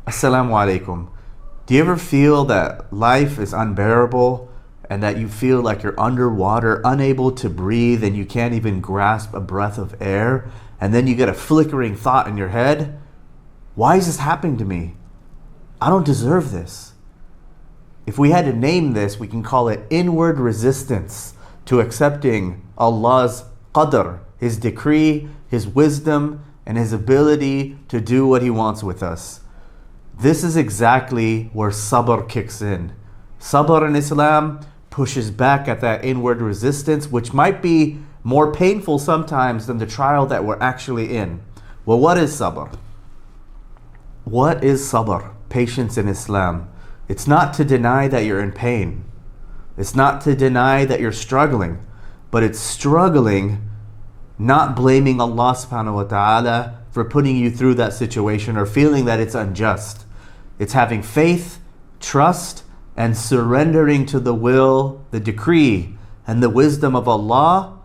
Assalamu alaikum. Do you ever feel that life is unbearable and that you feel like you're underwater, unable to breathe, and you can't even grasp a breath of air? And then you get a flickering thought in your head. Why is this happening to me? I don't deserve this. If we had to name this, we can call it inward resistance to accepting Allah's qadr, His decree, His wisdom, and His ability to do what He wants with us. This is exactly where Ṣabr kicks in. Ṣabr in Islam pushes back at that inward resistance, which might be more painful sometimes than the trial that we're actually in. Well, what is Ṣabr? What is Ṣabr? Patience in Islam. It's not to deny that you're in pain. It's not to deny that you're struggling, but it's struggling, not blaming Allah subhanahu wa ta'ala for putting you through that situation or feeling that it's unjust. It's having faith, trust, and surrendering to the will, the decree, and the wisdom of Allah,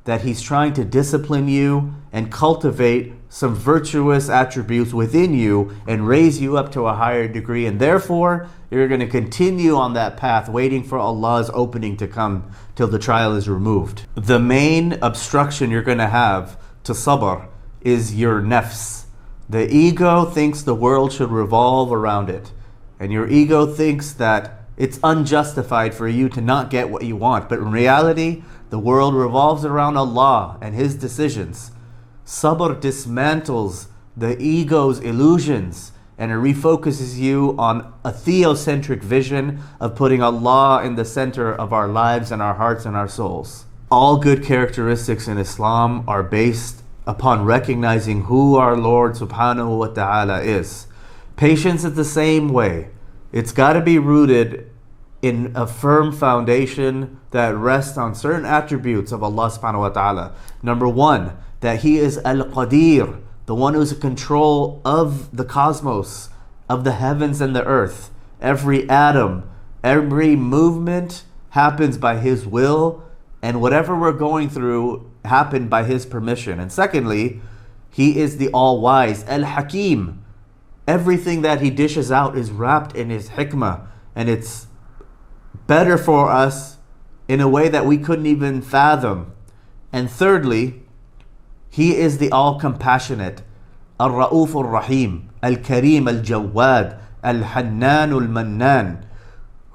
that He's trying to discipline you and cultivate some virtuous attributes within you and raise you up to a higher degree. And therefore, you're going to continue on that path, waiting for Allah's opening to come till the trial is removed. The main obstruction you're going to have to Ṣabr is your nafs. The ego thinks the world should revolve around it. And your ego thinks that it's unjustified for you to not get what you want. But in reality, the world revolves around Allah and His decisions. Ṣabr dismantles the ego's illusions and it refocuses you on a theocentric vision of putting Allah in the center of our lives and our hearts and our souls. All good characteristics in Islam are based upon recognizing who our Lord subhanahu wa ta'ala is. Patience is the same way. It's got to be rooted in a firm foundation that rests on certain attributes of Allah subhanahu wa ta'ala. Number one, that He is Al-Qadir, the one who's in control of the cosmos, of the heavens and the earth. Every atom, every movement happens by His will, and whatever we're going through happened by His permission. And secondly, He is the all-wise, Al-Hakim. Everything that He dishes out is wrapped in His hikmah, and it's better for us in a way that we couldn't even fathom. And thirdly, He is the all-compassionate, Al-Ra'uf Al-Rahim, Al-Kareem Al-Jawad, Al-Hannan Al-Mannan,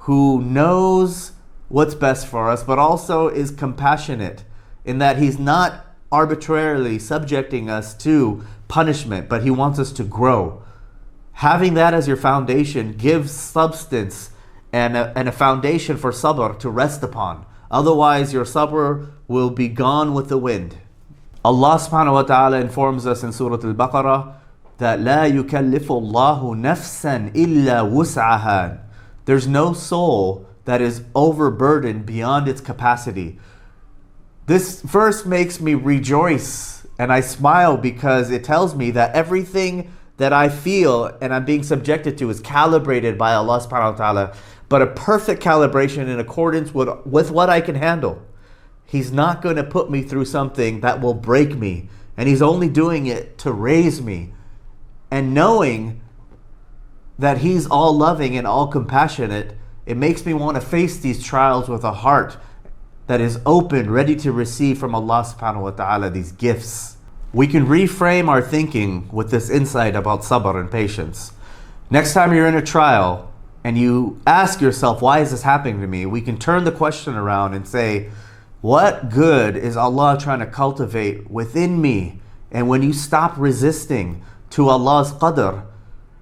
who knows what's best for us, but also is compassionate in that He's not arbitrarily subjecting us to punishment, but He wants us to grow. Having that as your foundation gives substance and a foundation for Ṣabr to rest upon. Otherwise, your Ṣabr will be gone with the wind. Allah subhanahu wa ta'ala informs us in Surah Al-Baqarah that لا يكلف الله نفسا إلا وسعها. There's no soul that is overburdened beyond its capacity. This verse makes me rejoice and I smile because it tells me that everything that I feel and I'm being subjected to is calibrated by Allah subhanahu wa ta'ala, but a perfect calibration in accordance with what I can handle. He's not going to put me through something that will break me, and He's only doing it to raise me. And knowing that He's all loving and all compassionate, it makes me want to face these trials with a heart that is open, ready to receive from Allah subhanahu wa ta'ala these gifts. We can reframe our thinking with this insight about Ṣabr and patience. Next time you're in a trial and you ask yourself, why is this happening to me? We can turn the question around and say, what good is Allah trying to cultivate within me? And when you stop resisting to Allah's qadr,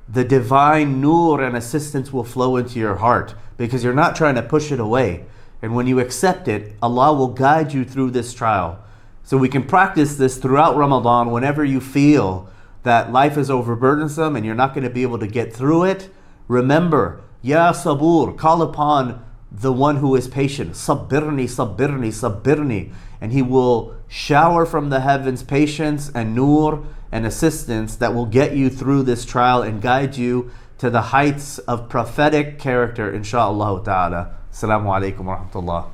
the divine nur and assistance will flow into your heart because you're not trying to push it away. And when you accept it, Allah will guide you through this trial. So we can practice this throughout Ramadan. Whenever you feel that life is overburdensome and you're not going to be able to get through it, remember, Ya Sabur, call upon the one who is patient. Sabbirni, sabbirni, sabbirni. And He will shower from the heavens patience and nur and assistance that will get you through this trial and guide you to the heights of prophetic character, insha'Allah ta'ala. Assalamu alaikum wa rahmatullah.